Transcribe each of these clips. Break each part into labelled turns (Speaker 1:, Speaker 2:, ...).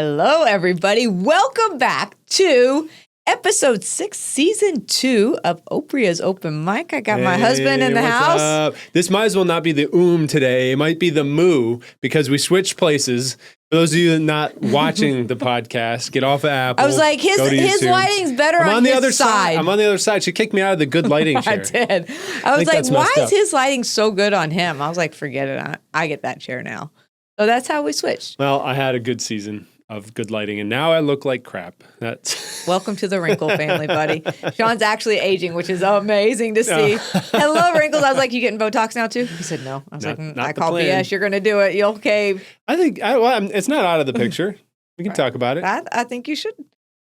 Speaker 1: Hello, everybody. Welcome back to episode 6, season 2 of Opria's Open Mic. I got my husband in the house.
Speaker 2: Up? This might as well not be the today. It might be the moo because we switched places. For those of you not watching the podcast, get off of Apple.
Speaker 1: I was like, his lighting's better on the other side.
Speaker 2: I'm on the other side. She kicked me out of the good lighting chair.
Speaker 1: I did. I was like, why is his lighting so good on him? I was like, forget it. I get that chair now. So that's how we switched.
Speaker 2: Well, I had a good season of good lighting, and now I look like crap. That's
Speaker 1: Welcome to the wrinkle family, buddy. Sean's actually aging, which is amazing to see. Hello, wrinkles. I was like, you getting Botox now too? He said no. I was I call BS. You're going to do it. You'll cave.
Speaker 2: I think it's not out of the picture. We can talk about it.
Speaker 1: I think you should.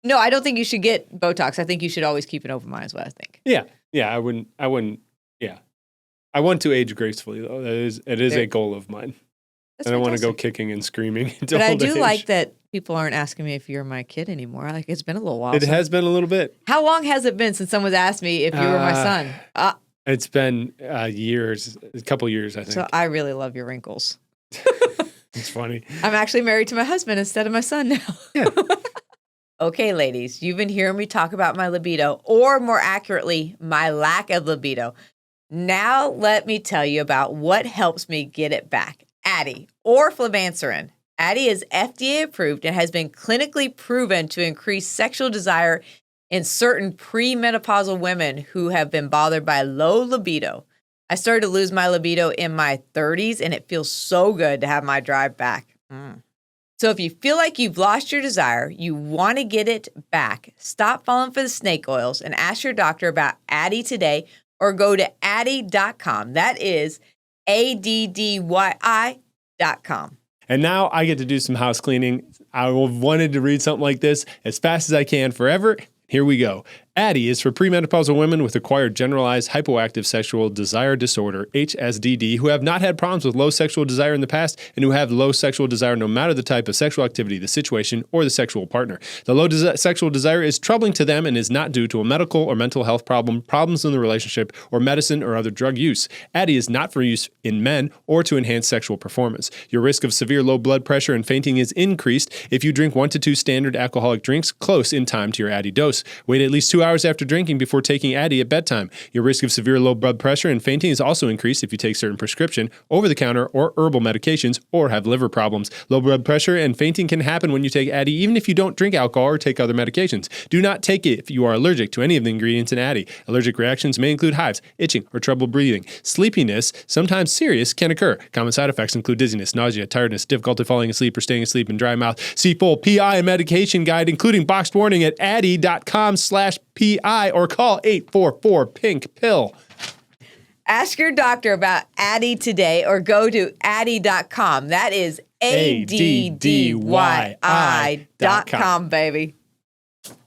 Speaker 1: No, I don't think you should get Botox. I think you should always keep an open mind. Is what I think.
Speaker 2: Yeah. I wouldn't. Yeah, I want to age gracefully though. It is a goal of mine. I don't want to go kicking and screaming until
Speaker 1: But I do like that people aren't asking me if you're my kid anymore. Like, it's been a little while.
Speaker 2: It has been a little bit.
Speaker 1: How long has it been since someone's asked me if you were my son?
Speaker 2: It's been years, a couple years, I think.
Speaker 1: So I really love your wrinkles.
Speaker 2: It's funny.
Speaker 1: I'm actually married to my husband instead of my son now.
Speaker 2: Yeah.
Speaker 1: Okay, ladies, you've been hearing me talk about my libido, or more accurately, my lack of libido. Now let me tell you about what helps me get it back. Addyi, or flibanserin. Addyi is FDA approved and has been clinically proven to increase sexual desire in certain premenopausal women who have been bothered by low libido. I started to lose my libido in my 30s, and it feels so good to have my drive back. So if you feel like you've lost your desire, you want to get it back, stop falling for the snake oils and ask your doctor about Addyi today, or go to Addyi.com. That is ADDYI.com.
Speaker 2: And now I get to do some house cleaning. I wanted to read something like this as fast as I can forever. Here we go. Addyi is for premenopausal women with acquired generalized hypoactive sexual desire disorder, HSDD, who have not had problems with low sexual desire in the past and who have low sexual desire no matter the type of sexual activity, the situation, or the sexual partner. The low sexual desire is troubling to them and is not due to a medical or mental health problem, problems in the relationship, or medicine or other drug use. Addyi is not for use in men or to enhance sexual performance. Your risk of severe low blood pressure and fainting is increased if you drink 1 to 2 standard alcoholic drinks close in time to your Addyi dose. Wait at least 2 hours after drinking before taking Addyi at bedtime. Your risk of severe low blood pressure and fainting is also increased if you take certain prescription, over-the-counter, or herbal medications, or have liver problems. Low blood pressure and fainting can happen when you take Addyi, even if you don't drink alcohol or take other medications. Do not take it if you are allergic to any of the ingredients in Addyi. Allergic reactions may include hives, itching, or trouble breathing. Sleepiness, sometimes serious, can occur. Common side effects include dizziness, nausea, tiredness, difficulty falling asleep or staying asleep, and dry mouth. See full PI and medication guide, including boxed warning, at Addyi.com/PI or call 844-PINK-PILL.
Speaker 1: Ask your doctor about Addyi today or go to Addyi.com. That is ADDYI.com, baby.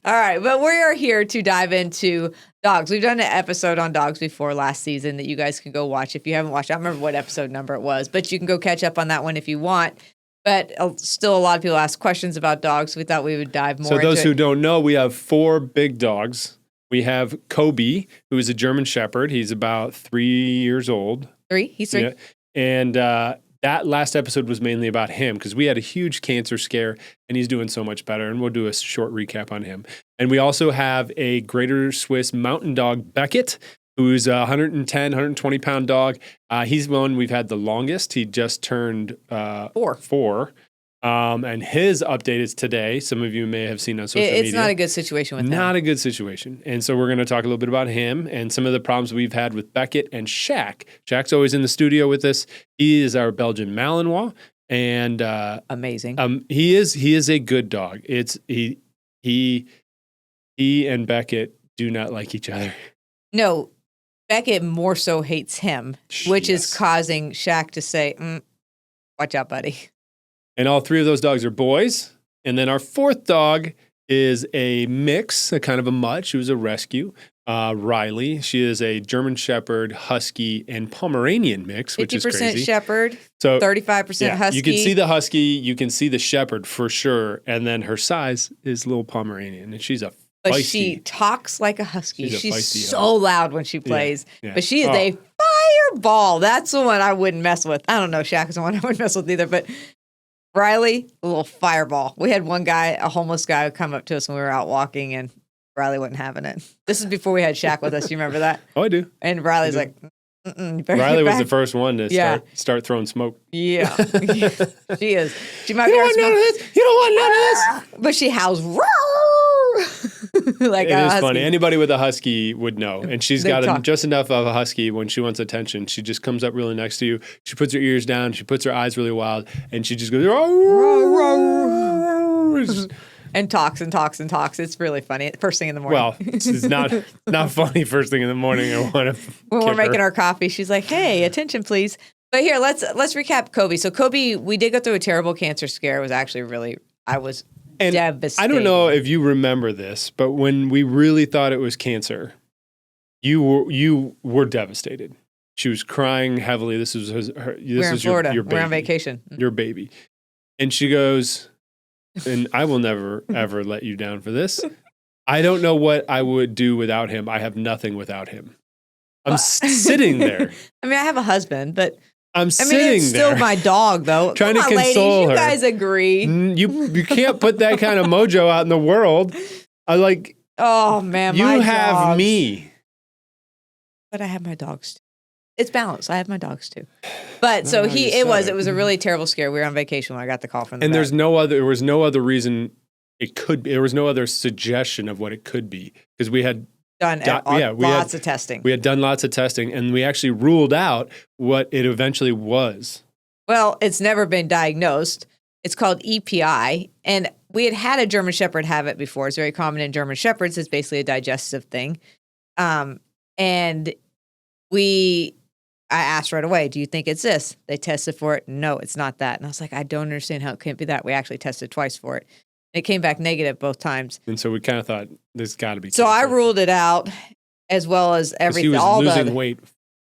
Speaker 1: All right, but we are here to dive into dogs. We've done an episode on dogs before last season that you guys can go watch. If you haven't watched, I don't remember what episode number it was, but you can go catch up on that one if you want. But still, a lot of people ask questions about dogs. We thought we would dive more into it.
Speaker 2: So those who don't know, we have 4 big dogs. We have Kobe, who is a German Shepherd. He's about 3 years old.
Speaker 1: 3? He's 3?
Speaker 2: Yeah. And that last episode was mainly about him because we had a huge cancer scare, and he's doing so much better. And we'll do a short recap on him. And we also have a Greater Swiss Mountain Dog, Beckett, who's a 110, 120-pound dog. He's one we've had the longest. He just turned 4. And his update is today. Some of you may have seen on social media.
Speaker 1: It's not a good situation with him.
Speaker 2: Not a good situation. And so we're going to talk a little bit about him and some of the problems we've had with Beckett and Shaq. Shaq's always in the studio with us. He is our Belgian Malinois. And
Speaker 1: amazing.
Speaker 2: He is a good dog. He and Beckett do not like each other.
Speaker 1: No, Beckett more so hates him, which is causing Shaq to say, watch out, buddy.
Speaker 2: And all 3 of those dogs are boys. And then our 4th dog is a mix, a kind of a mutt. She was a rescue. Riley. She is a German Shepherd, Husky, and Pomeranian mix, which is crazy.
Speaker 1: 50% Shepherd, so 35% Husky.
Speaker 2: You can see the Husky, you can see the Shepherd for sure. And then her size is little Pomeranian. And she's a
Speaker 1: But
Speaker 2: feisty.
Speaker 1: she talks like a husky. She's so
Speaker 2: husky.
Speaker 1: loud when she plays.
Speaker 2: Yeah.
Speaker 1: But she is a fireball. That's the one I wouldn't mess with. I don't know. Shaq is the one I wouldn't mess with either. But Riley, a little fireball. We had one guy, a homeless guy, come up to us when we were out walking, and Riley wasn't having it. This is before we had Shaq with us. You remember that?
Speaker 2: Oh, I do.
Speaker 1: And Riley's like,
Speaker 2: Riley was the first one to start throwing smoke.
Speaker 1: Yeah. She is. She might
Speaker 2: You
Speaker 1: be
Speaker 2: don't want none of this. You don't want none of this.
Speaker 1: But she howls, like
Speaker 2: it is funny. Anybody with a husky would know. And she's
Speaker 1: They
Speaker 2: got
Speaker 1: talk.
Speaker 2: just enough of a husky when she wants attention. She just comes up really next to you. She puts her ears down. She puts her eyes really wild. And she just goes,
Speaker 1: and talks and talks and talks. It's really funny. First thing in the morning.
Speaker 2: well, it's not funny first thing in the morning. I want to
Speaker 1: when we're making our coffee, she's like, "Hey, attention, please." But here, let's recap Kobe. So Kobe, we did go through a terrible cancer scare. It was actually I was devastated.
Speaker 2: I don't know if you remember this, but when we really thought it was cancer, you were devastated. She was crying heavily. This was
Speaker 1: We're in Florida.
Speaker 2: Your baby,
Speaker 1: we're on vacation.
Speaker 2: your baby, and she goes, and I will never ever let you down for this. I don't know what I would do without him. I have nothing without him. I'm sitting there.
Speaker 1: I mean, I have a husband, but
Speaker 2: it's
Speaker 1: still my dog, though.
Speaker 2: trying
Speaker 1: Come
Speaker 2: to
Speaker 1: on,
Speaker 2: console
Speaker 1: ladies,
Speaker 2: her.
Speaker 1: you guys agree.
Speaker 2: You can't put that kind of mojo out in the world.
Speaker 1: Oh man,
Speaker 2: you
Speaker 1: my
Speaker 2: have
Speaker 1: dogs.
Speaker 2: me.
Speaker 1: But I have my dogs too. It's balanced. I have my dogs too. But so
Speaker 2: you
Speaker 1: it was
Speaker 2: said it.
Speaker 1: a really terrible scare. We were on vacation when I got the call from the
Speaker 2: And
Speaker 1: vet.
Speaker 2: there was no other reason it could be. There was no other suggestion of what it could be because we had
Speaker 1: done lots of testing.
Speaker 2: We had done lots of testing, and we actually ruled out what it eventually was.
Speaker 1: Well, it's never been diagnosed. It's called EPI, and we had a German Shepherd have it before. It's very common in German Shepherds. It's basically a digestive thing. And I asked right away, do you think it's this? They tested for it. No, it's not that. And I was like, I don't understand how it can't be that. We actually tested twice for it. It came back negative both times.
Speaker 2: And so we kind of thought, there's got to be
Speaker 1: So
Speaker 2: cancer.
Speaker 1: I ruled it out as well as everything.
Speaker 2: He was losing weight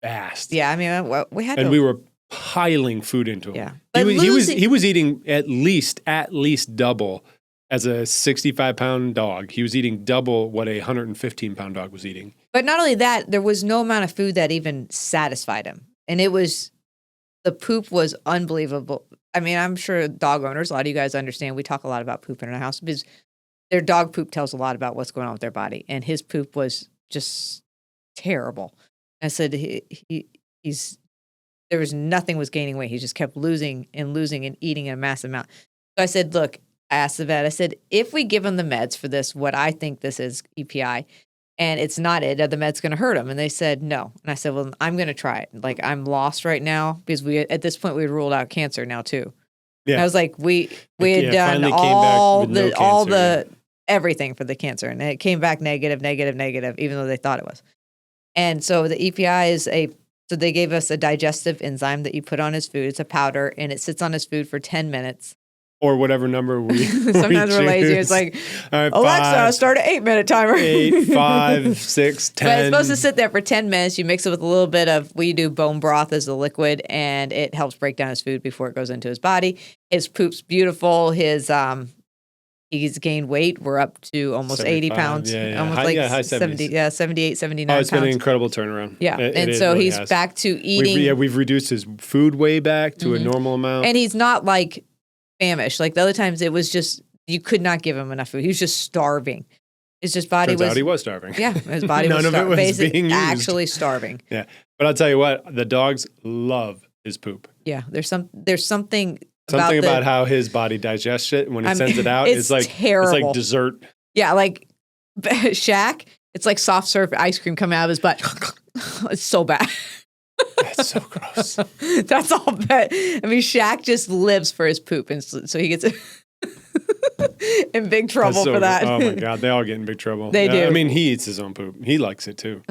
Speaker 2: fast.
Speaker 1: Yeah, I mean, we had
Speaker 2: and
Speaker 1: to.
Speaker 2: we were piling food into him.
Speaker 1: Yeah.
Speaker 2: He was eating at least double as a 65-pound dog. He was eating double what a 115-pound dog was eating.
Speaker 1: But not only that, there was no amount of food that even satisfied him. And the poop was unbelievable. I mean, I'm sure dog owners, a lot of you guys understand, we talk a lot about poop in our house because their dog poop tells a lot about what's going on with their body. And his poop was just terrible. I said there was nothing was gaining weight. He just kept losing and eating a massive amount. So I said, look, I asked the vet, I said, if we give him the meds for this, what I think this is, EPI, and it's not it, are the meds going to hurt him? And they said, no. And I said, well, I'm going to try it. Like, I'm lost right now because at this point, we had ruled out cancer now too. Yeah. And I was like, we had done all the everything for the cancer. And it came back negative, even though they thought it was. And so the EPI so they gave us a digestive enzyme that you put on his food. It's a powder and it sits on his food for 10 minutes.
Speaker 2: Or whatever number we
Speaker 1: Sometimes we're lazy. It's like, right, Alexa, start an 8-minute timer.
Speaker 2: 8, 5, 6, 10.
Speaker 1: But it's supposed to sit there for 10 minutes. You mix it with a little bit of, we do bone broth as a liquid, and it helps break down his food before it goes into his body. His poop's beautiful. He's gained weight. We're up to almost 80 pounds.
Speaker 2: Yeah.
Speaker 1: Almost
Speaker 2: high
Speaker 1: 70, 78, 79 pounds.
Speaker 2: Oh, it's been an incredible turnaround.
Speaker 1: Yeah. And so he's back to eating.
Speaker 2: We've reduced his food way back to a normal amount.
Speaker 1: And he's not like famished. Like the other times it was just, you could not give him enough food. He was just starving. His just body
Speaker 2: Turns out he was starving.
Speaker 1: Yeah. His body was
Speaker 2: None of it was being used.
Speaker 1: Actually starving.
Speaker 2: Yeah. But I'll tell you what, the dogs love his poop.
Speaker 1: Yeah. There's something
Speaker 2: about how his body digests it when it sends it out.
Speaker 1: It's like terrible.
Speaker 2: It's like dessert.
Speaker 1: Yeah, like Shaq, it's like soft serve ice cream coming out of his butt. It's so bad.
Speaker 2: That's so gross.
Speaker 1: That's all bad. I mean, Shaq just lives for his poop, and so he gets in big trouble for that.
Speaker 2: Oh my God, they all get in big trouble.
Speaker 1: They do.
Speaker 2: I mean, he eats his own poop. He likes it too.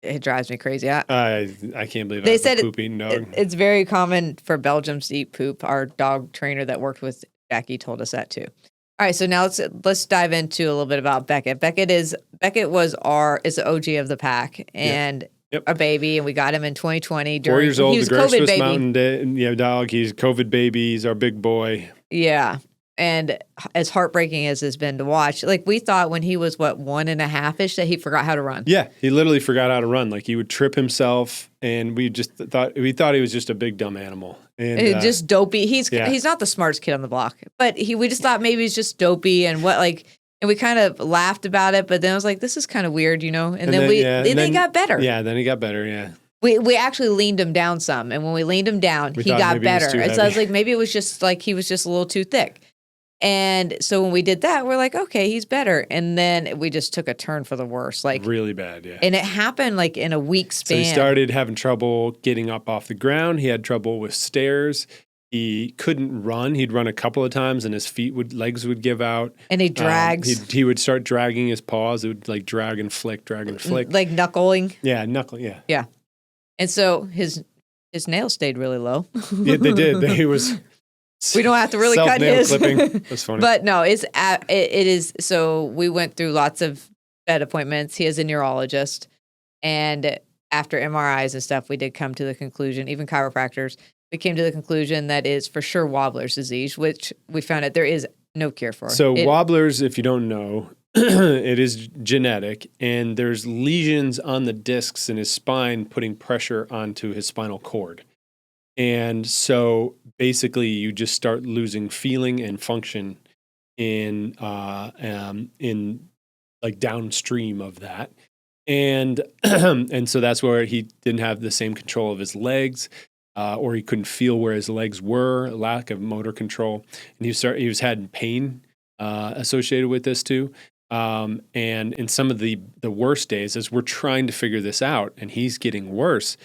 Speaker 1: It drives me crazy. I
Speaker 2: can't believe
Speaker 1: they said
Speaker 2: a poop-eating dog.
Speaker 1: It's very common for Belgians to eat poop. Our dog trainer that worked with Jackie told us that too. All right, so now let's dive into a little bit about Beckett. Beckett is the OG of the pack and a baby, and we got him in 2020.
Speaker 2: 4 years old,
Speaker 1: he was
Speaker 2: the
Speaker 1: a COVID
Speaker 2: Swiss
Speaker 1: baby.
Speaker 2: Mountain dog. He's a COVID baby. He's our big boy.
Speaker 1: Yeah. And as heartbreaking as it's been to watch, like we thought when he was 1.5-ish that he forgot how to run.
Speaker 2: Yeah, he literally forgot how to run. Like he would trip himself, and we thought he was just a big dumb animal. And
Speaker 1: just dopey. He's not the smartest kid on the block, but we just thought maybe he's just dopey and we kind of laughed about it. But then I was like, this is kind of weird, And then he got better.
Speaker 2: Yeah, then he got better. Yeah.
Speaker 1: We actually leaned him down some, and when we leaned him down, he got better. And so I was like, maybe it was just like he was just a little too thick. And so when we did that, we're like, okay, he's better. And then we just took a turn for the worse, like
Speaker 2: really bad, yeah.
Speaker 1: And it happened like in a week span.
Speaker 2: So he started having trouble getting up off the ground. He had trouble with stairs. He couldn't run. He'd run a couple of times, and his legs would give out.
Speaker 1: And he drags.
Speaker 2: He would start dragging his paws. It would like drag and flick,
Speaker 1: like knuckling.
Speaker 2: Yeah, knuckling. Yeah.
Speaker 1: Yeah. And so his nails stayed really low.
Speaker 2: Yeah, they did. He was.
Speaker 1: We don't have to really cut his.
Speaker 2: Clipping. That's funny.
Speaker 1: But no, it is. So we went through lots of vet appointments. He is a neurologist. And after MRIs and stuff, we did come to the conclusion, even chiropractors, we came to the conclusion that is for sure Wobbler's disease, which we found out there is no cure for.
Speaker 2: So Wobbler's, if you don't know, it is genetic, and there's lesions on the discs in his spine putting pressure onto his spinal cord. And so basically you just start losing feeling and function in like downstream of that. And and so that's where he didn't have the same control of his legs, or he couldn't feel where his legs were, lack of motor control. And he was had pain associated with this too. And in some of the worst days, as we're trying to figure this out and he's getting worse,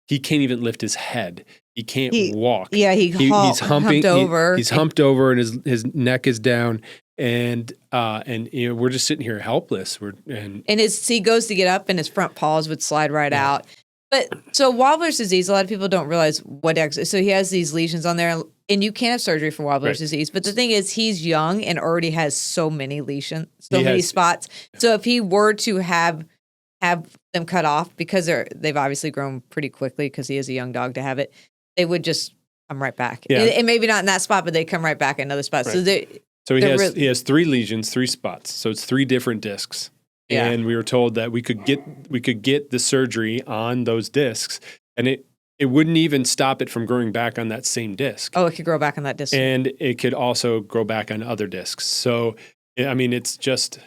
Speaker 2: he can't even lift his head. He can't walk.
Speaker 1: Yeah, he's humping. Humped over.
Speaker 2: He's humped over, and his neck is down, and we're just sitting here helpless.
Speaker 1: He goes to get up, and his front paws would slide right out. But so Wobbler's disease, a lot of people don't realize so he has these lesions on there, and you can't have surgery for Wobbler's disease. But the thing is, he's young and already has so many lesions, many spots. So if he were to have them cut off, because they've obviously grown pretty quickly because he is a young dog to have it, they would just come right back. Yeah. And maybe not in that spot, but they come right back in another spot. Right.
Speaker 2: So he has 3 lesions, 3 spots. So it's 3 different discs. Yeah. And we were told that we could get the surgery on those discs, and it wouldn't even stop it from growing back on that same disc.
Speaker 1: Oh, it could grow back on that disc.
Speaker 2: And it could also grow back on other discs. So I mean, it's just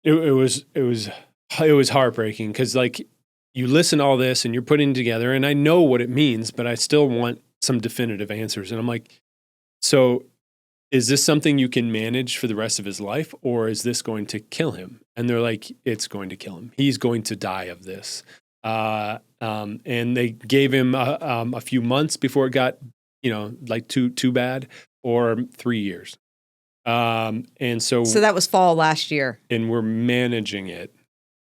Speaker 2: it was heartbreaking, because like you listen to all this and you're putting it together, and I know what it means, but I still want some definitive answers. And I'm like, so is this something you can manage for the rest of his life, or is this going to kill him? And they're like, it's going to kill him. He's going to die of this. And they gave him a few months before it got, like too bad, or 3 years. And so
Speaker 1: that was fall last year,
Speaker 2: and we're managing it.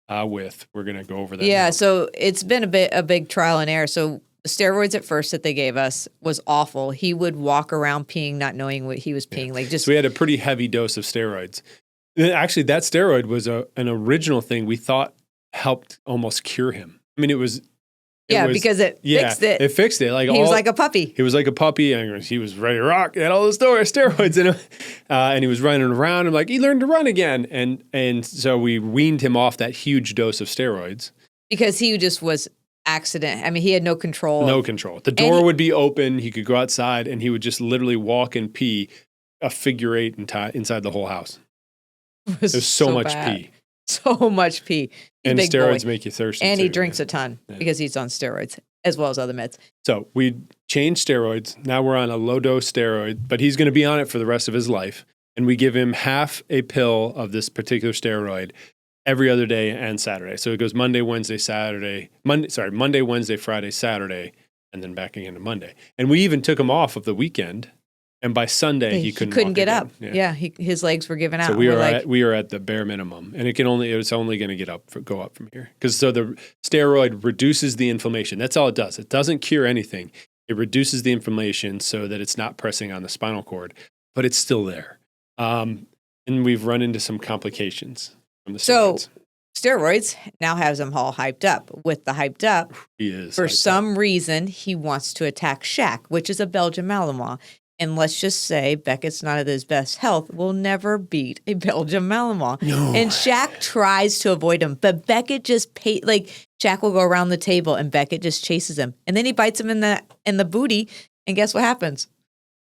Speaker 2: We're going to go over that.
Speaker 1: Yeah,
Speaker 2: now.
Speaker 1: So it's been a big trial and error. So the steroids at first that they gave us was awful. He would walk around peeing, not knowing what he was peeing.
Speaker 2: Yeah. So we had a pretty heavy dose of steroids. Actually, that steroid was an original thing we thought helped almost cure him. I mean,
Speaker 1: because it fixed it.
Speaker 2: It fixed it. Like
Speaker 1: he was like a puppy.
Speaker 2: He was like a puppy, and he was ready to rock. He had all the steroids in him, and he was running around. And like, he learned to run again, and so we weaned him off that huge dose of steroids
Speaker 1: because he just was accident. I mean, he had no control.
Speaker 2: No control. The door would be open. He could go outside, and he would just literally walk and pee a figure 8 inside the whole house. There's so much pee.
Speaker 1: So much pee.
Speaker 2: And steroids make you thirsty.
Speaker 1: And he drinks a ton because he's on steroids as well as other meds.
Speaker 2: So we changed steroids. Now we're on a low dose steroid, but he's going to be on it for the rest of his life. And we give him half a pill of this particular steroid every other day and Saturday. So it goes Monday, Wednesday, Friday, Saturday, and then back again to Monday. And we even took him off of the weekend. And by Sunday, he couldn't
Speaker 1: get
Speaker 2: again.
Speaker 1: up. Yeah, his legs were giving out.
Speaker 2: So we are at the bare minimum, and it's only going to go up from here. Because the steroid reduces the inflammation. That's all it does. It doesn't cure anything. It reduces the inflammation so that it's not pressing on the spinal cord, but it's still there. And we've run into some complications from the steroids.
Speaker 1: So steroids now has him all hyped up. With the hyped up,
Speaker 2: he is
Speaker 1: for some reason he wants to attack Shaq, which is a Belgian Malinois. and let's just say Beckett's not at his best health, will never beat a Belgian Malinois.
Speaker 2: No.
Speaker 1: And Shaq tries to avoid him, but Beckett just Shaq will go around the table and Beckett just chases him. And then he bites him in the booty, and guess what happens?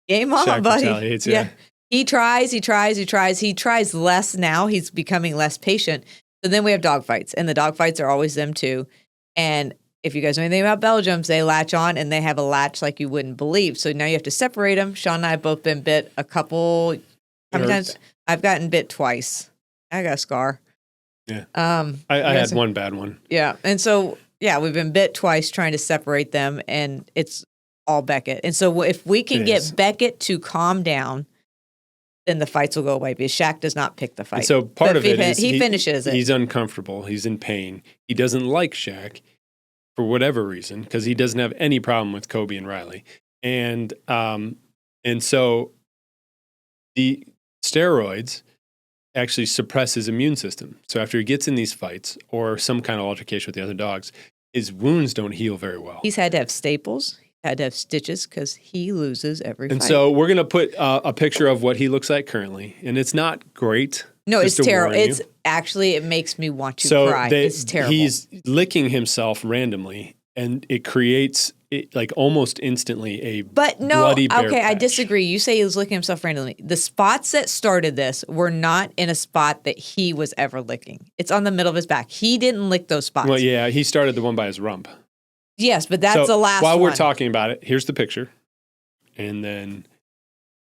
Speaker 1: Game on,
Speaker 2: Shaq
Speaker 1: buddy.
Speaker 2: retaliates, yeah.
Speaker 1: He tries less now. He's becoming less patient. So then we have dog fights, and the dog fights are always them too. And if you guys know anything about Belgians, they latch on, and they have a latch like you wouldn't believe. So now you have to separate them. Sean and I have both been bit a couple. How many times? I've gotten bit twice. I got a scar.
Speaker 2: Yeah. I had one bad one.
Speaker 1: Yeah. And so, we've been bit twice trying to separate them, and it's all Beckett. And so if we can get Beckett to calm down, then the fights will go away because Shaq does not pick the fight.
Speaker 2: And so part of it is
Speaker 1: he finishes it.
Speaker 2: He's uncomfortable. He's in pain. He doesn't like Shaq for whatever reason because he doesn't have any problem with Kobe and Riley. And so the steroids actually suppress his immune system. So after he gets in these fights or some kind of altercation with the other dogs, his wounds don't heal very well.
Speaker 1: He's had to have staples, had to have stitches because he loses every fight.
Speaker 2: And so we're going to put a picture of what he looks like currently. And it's not great.
Speaker 1: No, it's terrible. It's actually, it makes me want to cry. It's terrible.
Speaker 2: He's licking himself randomly, and it creates like almost instantly a bloody bear patch.
Speaker 1: I disagree. You say he was licking himself randomly. The spots that started this were not in a spot that he was ever licking. It's on the middle of his back. He didn't lick those spots.
Speaker 2: Well, yeah, he started the one by his rump.
Speaker 1: Yes, but that's the last one.
Speaker 2: While we're talking about it, here's the picture. And then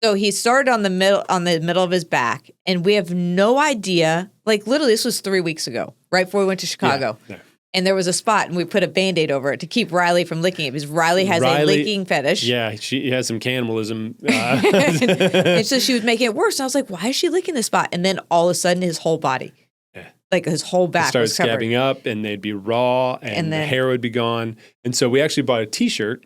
Speaker 1: so he started on the middle of his back, and we have no idea. Like literally, this was 3 weeks ago, right before we went to Chicago. Yeah. And there was a spot, and we put a Band-Aid over it to keep Riley from licking it because Riley has a licking fetish.
Speaker 2: Yeah, she has some cannibalism.
Speaker 1: And so she was making it worse. And I was like, why is she licking this spot? And then all of a sudden, his whole body, like his whole back,
Speaker 2: started
Speaker 1: was covered.
Speaker 2: scabbing up, and they'd be raw, and the hair would be gone. And so we actually bought a T-shirt,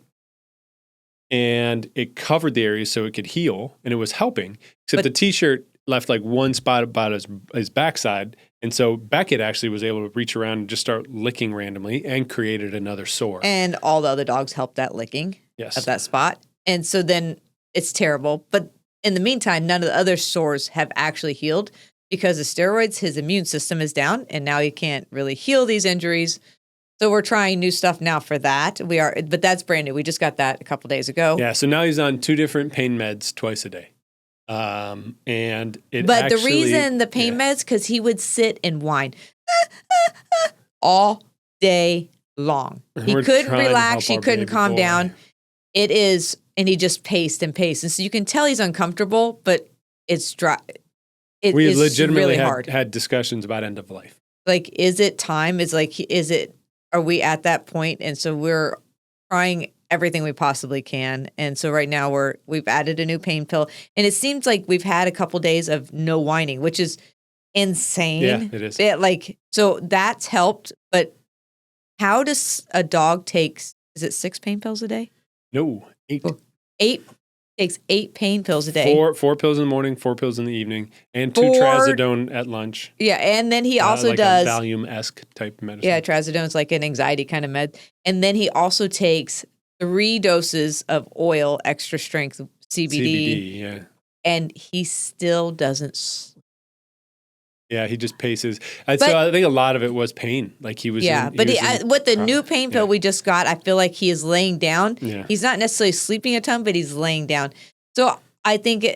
Speaker 2: and it covered the area so it could heal, and it was helping. Except the T-shirt left like one spot about his backside. And so Beckett actually was able to reach around and just start licking randomly and created another sore.
Speaker 1: And all the other dogs helped that licking of that spot. And so then it's terrible. But in the meantime, none of the other sores have actually healed because of steroids. His immune system is down, and now he can't really heal these injuries. So we're trying new stuff now for that. But that's brand new. We just got that a couple days ago.
Speaker 2: Yeah, so now he's on 2 different pain meds twice a day. And
Speaker 1: the reason the pain meds, because he would sit and whine all day long. He couldn't relax. He couldn't calm down. And he just paced and paced. And so you can tell he's uncomfortable, but it's dry.
Speaker 2: We legitimately
Speaker 1: really
Speaker 2: had discussions about end of life.
Speaker 1: Like, is it time? Are we at that point? And so we're trying everything we possibly can. And so right now we've added a new pain pill, and it seems like we've had a couple days of no whining, which is insane.
Speaker 2: Yeah, it is.
Speaker 1: So that's helped. But how does a dog is it 6 pain pills a day?
Speaker 2: No, 8.
Speaker 1: 8 takes 8 pain pills a day.
Speaker 2: 4 pills in the morning, 4 pills in the evening, and 2 trazodone at lunch.
Speaker 1: Yeah, and then he also
Speaker 2: like
Speaker 1: does
Speaker 2: a Valium-esque type medicine.
Speaker 1: Yeah, trazodone's like an anxiety kind of med. And then he also takes 3 doses of oil, extra strength CBD.
Speaker 2: Yeah.
Speaker 1: And he still doesn't sleep.
Speaker 2: Yeah, he just paces. So I think a lot of it was pain. Like he was.
Speaker 1: Yeah, with the new pain pill we just got, I feel like he is laying down.
Speaker 2: Yeah.
Speaker 1: He's not necessarily sleeping a ton, but he's laying down. So I think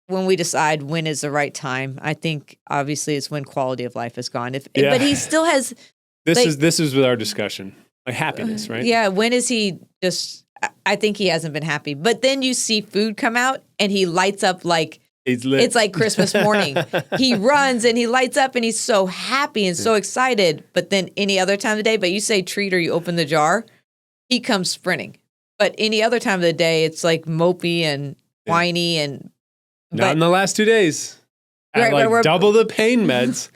Speaker 1: when we decide when is the right time, I think obviously it's when quality of life is gone. But he still has.
Speaker 2: This is with our discussion. Like happiness, right?
Speaker 1: Yeah. When is he just? I think he hasn't been happy. But then you see food come out, and he lights up like. It's like Christmas morning. He runs and he lights up and he's so happy and so excited. But then any other time of the day, but you say treat or you open the jar, he comes sprinting. But any other time of the day, it's like mopey and whiny and.
Speaker 2: Not in the last 2 days. We're double the pain meds.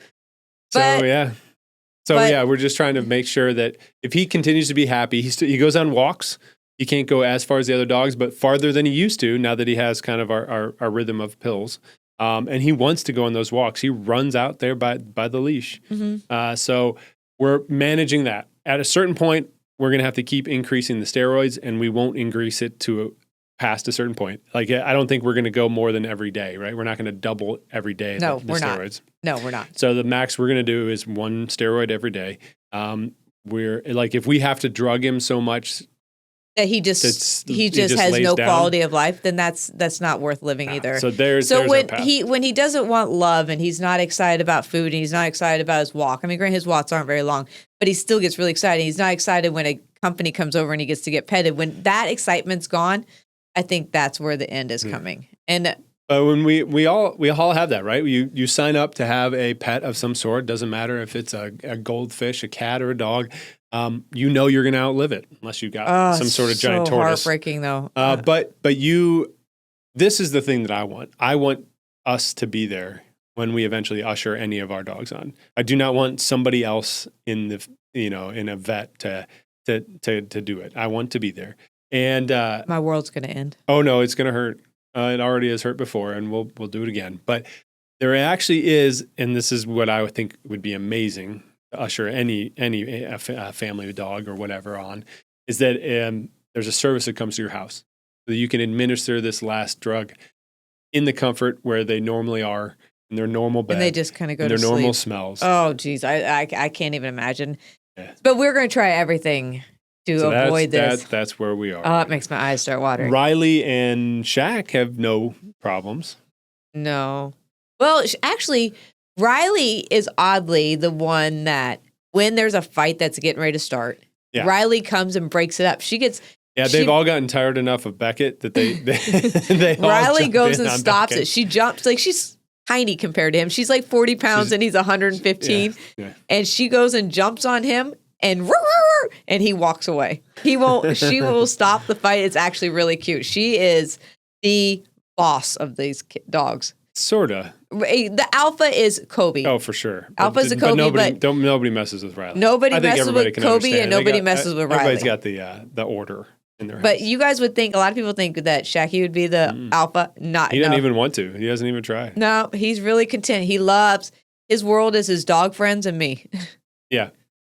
Speaker 2: We're just trying to make sure that if he continues to be happy, he goes on walks. He can't go as far as the other dogs, but farther than he used to now that he has kind of our rhythm of pills. And he wants to go on those walks. He runs out there by the leash. Mm-hmm. So we're managing that. At a certain point, we're going to have to keep increasing the steroids, and we won't increase it to past a certain point. Like, I don't think we're going to go more than every day, right? We're not going to double every day
Speaker 1: No,
Speaker 2: the
Speaker 1: we're not.
Speaker 2: steroids.
Speaker 1: No, we're not.
Speaker 2: So the max we're going to do is 1 steroid every day. We're like, if we have to drug him so much
Speaker 1: that he just has
Speaker 2: lays
Speaker 1: no
Speaker 2: down.
Speaker 1: quality of life, then that's not worth living either.
Speaker 2: So there's
Speaker 1: so
Speaker 2: our
Speaker 1: when
Speaker 2: path.
Speaker 1: he doesn't want love and he's not excited about food and he's not excited about his walk. I mean, granted, his walks aren't very long, but he still gets really excited. He's not excited when a company comes over and he gets to get petted. When that excitement's gone, I think that's where the end is coming. And
Speaker 2: but when we all have that, right? You sign up to have a pet of some sort. Doesn't matter if it's a goldfish, a cat, or a dog. You know you're going to outlive it unless you got some sort of giant tortoise.
Speaker 1: Heartbreaking though.
Speaker 2: But this is the thing that I want. I want us to be there when we eventually usher any of our dogs on. I do not want somebody else in a vet to do it. I want to be there. And
Speaker 1: my world's going to end.
Speaker 2: Oh no, it's going to hurt. It already has hurt before, and we'll do it again. But there actually is, and this is what I would think would be amazing to usher any family dog or whatever on, is that there's a service that comes to your house so that you can administer this last drug in the comfort where they normally are in their normal bed,
Speaker 1: and they just kind of go to
Speaker 2: their
Speaker 1: sleep.
Speaker 2: normal smells.
Speaker 1: Oh, geez, I can't even imagine. Yeah. But we're going to try everything to avoid this.
Speaker 2: That's where we are.
Speaker 1: Oh, it makes my eyes start watering.
Speaker 2: Riley and Shaq have no problems.
Speaker 1: No. Well, actually, Riley is oddly the one that when there's a fight that's getting ready to start, Riley comes and breaks it up. They've
Speaker 2: all gotten tired enough of Beckett that they all
Speaker 1: Riley goes and stops
Speaker 2: Beckett.
Speaker 1: it. She jumps, like she's tiny compared to him. She's like 40 pounds and he's 115. Yeah. And she goes and jumps on him and he walks away. She will stop the fight. It's actually really cute. She is the boss of these dogs.
Speaker 2: Sorta.
Speaker 1: The alpha is Kobe.
Speaker 2: Oh, for sure.
Speaker 1: Alpha's a Kobe,
Speaker 2: but nobody messes with Riley.
Speaker 1: Nobody messes with Kobe, and nobody messes with Riley.
Speaker 2: Everybody's got the order in their house.
Speaker 1: But you guys would think, a lot of people think that Shaggy would be the alpha.
Speaker 2: He doesn't even want to. He doesn't even try.
Speaker 1: No, he's really content. He loves, his world is his dog friends and me.
Speaker 2: Yeah.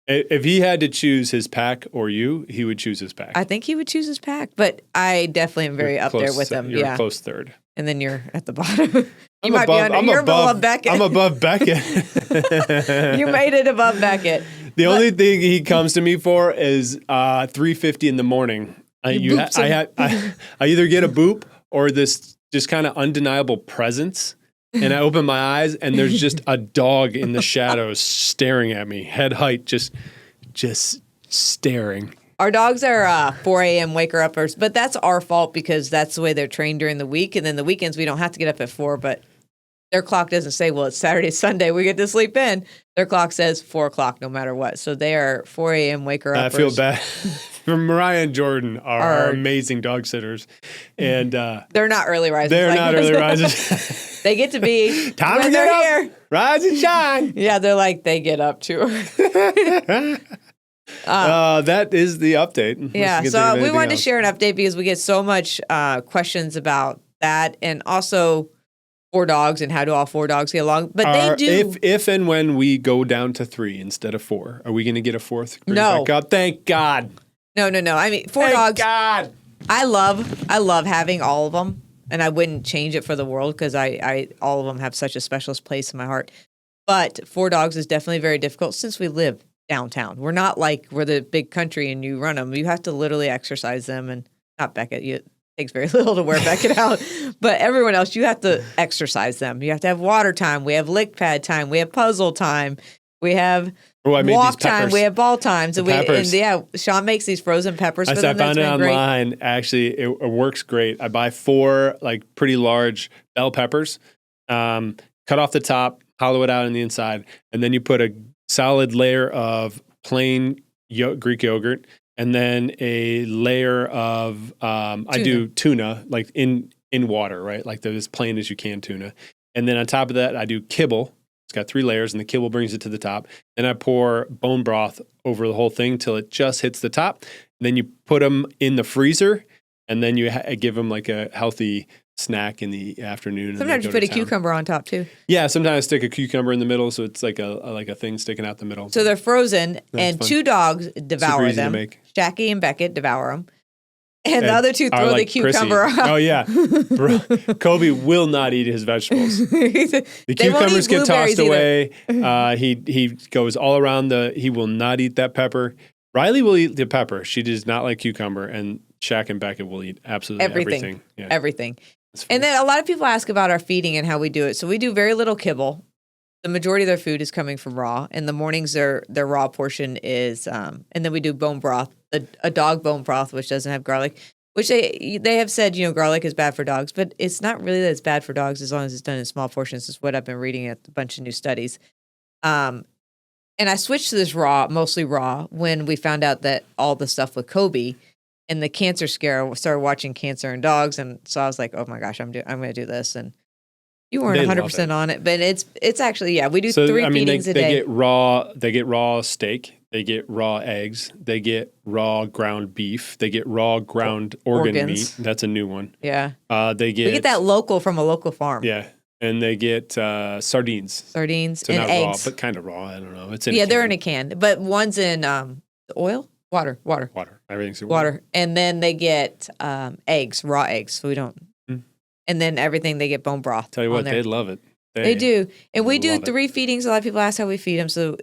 Speaker 2: If he had to choose his pack or you, he would choose his pack.
Speaker 1: I think he would choose his pack, but I definitely am very up there with him.
Speaker 2: You're a close third.
Speaker 1: And then you're at the bottom. You're above Beckett.
Speaker 2: I'm above Beckett.
Speaker 1: You made it above Beckett.
Speaker 2: The only thing he comes to me for is 3:50 in the morning. I either get a boop or this just kind of undeniable presence. And I open my eyes, and there's just a dog in the shadows staring at me, head height, just staring.
Speaker 1: Our dogs are 4 a.m. waker-uppers, but that's our fault because that's the way they're trained during the week. And then the weekends, we don't have to get up at 4, but their clock doesn't say, well, it's Saturday, Sunday, we get to sleep in. Their clock says 4 o'clock no matter what. So they are 4 a.m. waker-uppers.
Speaker 2: I feel bad. Mariah and Jordan are amazing dog sitters. And
Speaker 1: they're not early risers.
Speaker 2: They're not early risers.
Speaker 1: They get to be
Speaker 2: time to get up, here. Rise and shine.
Speaker 1: Yeah, they're like, they get up too.
Speaker 2: That is the update.
Speaker 1: Yeah, so we wanted to share an update because we get so much questions about that, and also 4 dogs and how do all 4 dogs get along. But they do.
Speaker 2: If and when we go down to 3 instead of 4, are we going to get a 4th?
Speaker 1: No.
Speaker 2: Back up? Thank God.
Speaker 1: No. I mean, 4 dogs. God. I love having all of them. And I wouldn't change it for the world because I all of them have such a special place in my heart. But 4 dogs is definitely very difficult since we live downtown. We're not like we're the big country and you run them. You have to literally exercise them, and not Beckett. It takes very little to wear Beckett out. But everyone else, you have to exercise them. You have to have water time. We have lick pad time. We have puzzle time. We have walk time. We have ball times. And Sean makes these frozen peppers for them.
Speaker 2: I found it online. Great. Actually, it works great. I buy 4 like pretty large bell peppers, cut off the top, hollow it out on the inside, and then you put a solid layer of plain Greek yogurt, and then a layer of I do tuna like in water, right? Like as plain as you can tuna, and then on top of that, I do kibble. It's got 3 layers, and the kibble brings it to the top. Then I pour bone broth over the whole thing till it just hits the top. And then you put them in the freezer, and then you give them like a healthy snack in the afternoon.
Speaker 1: Sometimes you put a cucumber on top too.
Speaker 2: Yeah, sometimes I stick a cucumber in the middle, so it's like a thing sticking out the middle.
Speaker 1: So they're frozen, and fun. 2 dogs devour them. Jackie and Beckett devour them. And the other two throw the cucumber
Speaker 2: prissy.
Speaker 1: out.
Speaker 2: Oh, yeah. Kobe will not eat his vegetables. The cucumbers get tossed away. He goes all around he will not eat that pepper. Riley will eat the pepper. She does not like cucumber. And Shaq and Beckett will eat absolutely everything. Yeah.
Speaker 1: Everything. And then a lot of people ask about our feeding and how we do it. So we do very little kibble. The majority of their food is coming from raw. In the mornings, their raw portion is, and then we do bone broth, a dog bone broth, which doesn't have garlic, which they have said, garlic is bad for dogs, but it's not really that it's bad for dogs as long as it's done in small portions, is what I've been reading at a bunch of new studies. And I switched to this mostly raw, when we found out that all the stuff with Kobe and the cancer scare, I started watching Cancer in Dogs. And so I was like, oh my gosh, I'm going to do this. And you weren't 100% on it, but it's actually, we do 3 feedings a day.
Speaker 2: They get raw steak, they get raw eggs, they get raw ground beef, they get raw ground organ meat. That's a new one.
Speaker 1: Yeah.
Speaker 2: We
Speaker 1: get that local from a local farm.
Speaker 2: Yeah. And they get sardines.
Speaker 1: Sardines
Speaker 2: so
Speaker 1: and
Speaker 2: not
Speaker 1: eggs.
Speaker 2: Raw, but kind of raw. I don't know. It's
Speaker 1: they're in a can, but one's in oil, water.
Speaker 2: Everything's in
Speaker 1: water. And then they get eggs, raw eggs. So we don't. And then everything they get bone broth.
Speaker 2: Tell you what, they love it.
Speaker 1: They do. And we do 3 feedings. A lot of people ask how we feed them. So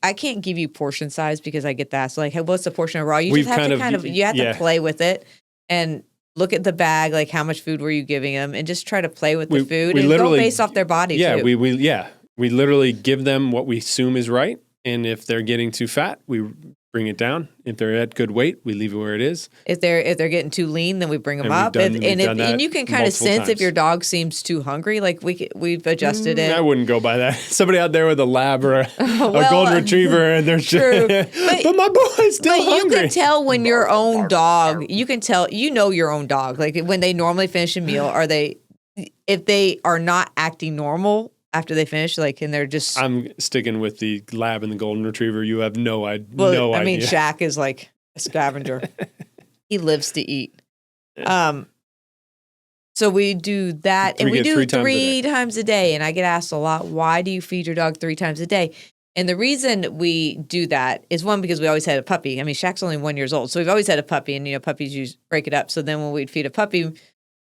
Speaker 1: I can't give you portion size because I get that. So like, hey, what's the portion of raw? You just have to you have to play with it and look at the bag, like how much food were you giving them, and just try to play with the food and go based off their body too.
Speaker 2: We literally give them what we assume is right. And if they're getting too fat, we bring it down. If they're at good weight, we leave it where it is.
Speaker 1: If they're getting too lean, then we bring them up. And you can kind of sense if your dog seems too hungry. Like we've adjusted it.
Speaker 2: I wouldn't go by that. Somebody out there with a lab or a golden retriever, and they're true. But my boy's still hungry.
Speaker 1: You can tell when your own dog. You can tell your own dog. Like when they normally finish a meal, if they are not acting normal after they finish, and they're just...
Speaker 2: I'm sticking with the lab and the golden retriever. You have no idea.
Speaker 1: I mean, Shaq is like a scavenger. He lives to eat. So we do that, and we do 3 times a day. And I get asked a lot, why do you feed your dog 3 times a day? And the reason we do that is, one, because we always had a puppy. I mean, Shaq's only 1 year old, so we've always had a puppy, and puppies break it up. So then when we'd feed a puppy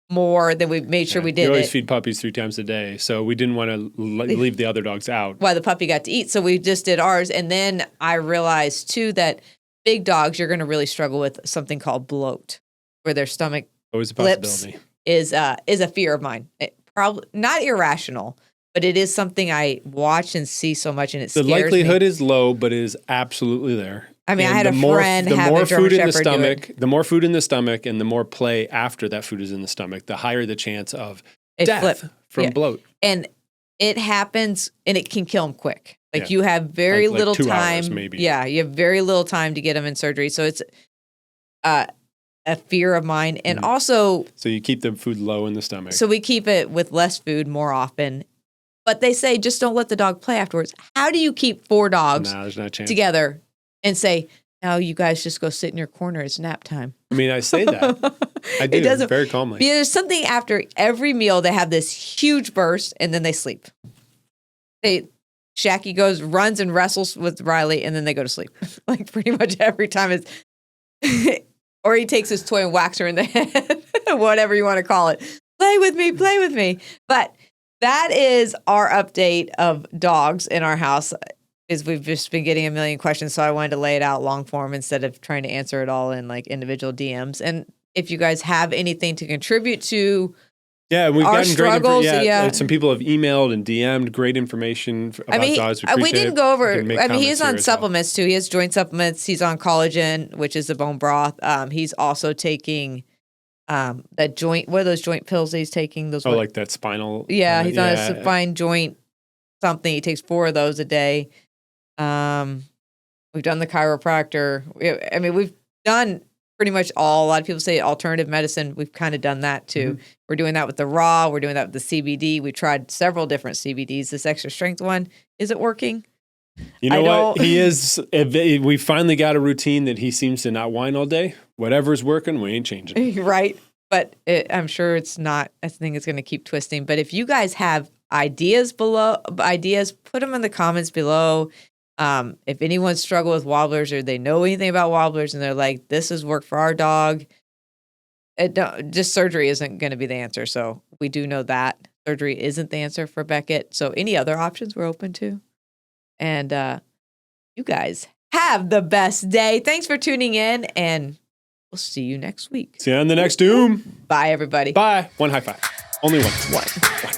Speaker 1: more, than we made sure we did.
Speaker 2: We always feed puppies 3 times a day, so we didn't want to leave the other dogs out.
Speaker 1: While the puppy got to eat, so we just did ours. And then I realized too that big dogs, you're going to really struggle with something called bloat, where their stomach
Speaker 2: always a possibility.
Speaker 1: Is a fear of mine. Probably not irrational, but it is something I watch and see so much, and
Speaker 2: the likelihood is low, but it is absolutely there.
Speaker 1: I mean, I had a friend have a German Shepherd do it.
Speaker 2: The more food in the stomach and the more play after that food is in the stomach, the higher the chance of death from bloat.
Speaker 1: And it happens, and it can kill them quick. You have very little
Speaker 2: 2
Speaker 1: time.
Speaker 2: Hours, maybe.
Speaker 1: Yeah, you have very little time to get them in surgery. So it's a fear of mine. And also...
Speaker 2: So you keep the food low in the stomach.
Speaker 1: So we keep it with less food more often. But they say, just don't let the dog play afterwards. How do you keep 4 dogs
Speaker 2: there's no chance.
Speaker 1: Together and say, now you guys just go sit in your corner. It's nap time.
Speaker 2: I mean, I say that. I do. It doesn't, very calmly.
Speaker 1: Because there's something after every meal, they have this huge burst, and then they sleep. Shacky runs and wrestles with Riley, and then they go to sleep. Pretty much every time it's... or he takes his toy and whacks her in the head. Whatever you want to call it. Play with me. But that is our update of dogs in our house. Is we've just been getting a million questions, so I wanted to lay it out long form instead of trying to answer it all in individual DMs. And if you guys have anything to contribute to
Speaker 2: we've
Speaker 1: our
Speaker 2: gotten
Speaker 1: struggles,
Speaker 2: some people have emailed and DM'd great information about dogs.
Speaker 1: We didn't go over. He's on supplements too. He has joint supplements. He's on collagen, which is the bone broth. He's also taking that joint. What are those joint pills that he's taking? Those
Speaker 2: like that spinal.
Speaker 1: Yeah, he's on a spine joint something. He takes 4 of those a day. We've done the chiropractor. We've done pretty much all. A lot of people say alternative medicine. We've kind of done that too. Mm-hmm. We're doing that with the raw. We're doing that with the CBD. We tried several different CBDs. This extra strength one, is it working?
Speaker 2: You know what? He is. We finally got a routine that he seems to not whine all day. Whatever's working, we ain't changing.
Speaker 1: Right. But I'm sure it's not. I think it's going to keep twisting. But if you guys have ideas, put them in the comments below. If anyone struggled with wobblers or they know anything about wobblers and they're like, this has worked for our dog, just surgery isn't going to be the answer. So we do know that surgery isn't the answer for Beckett. So any other options we're open to. And you guys have the best day. Thanks for tuning in, and we'll see you next week.
Speaker 2: See you on the next Doom.
Speaker 1: Bye, everybody.
Speaker 2: Bye. One high five. Only one.
Speaker 1: One.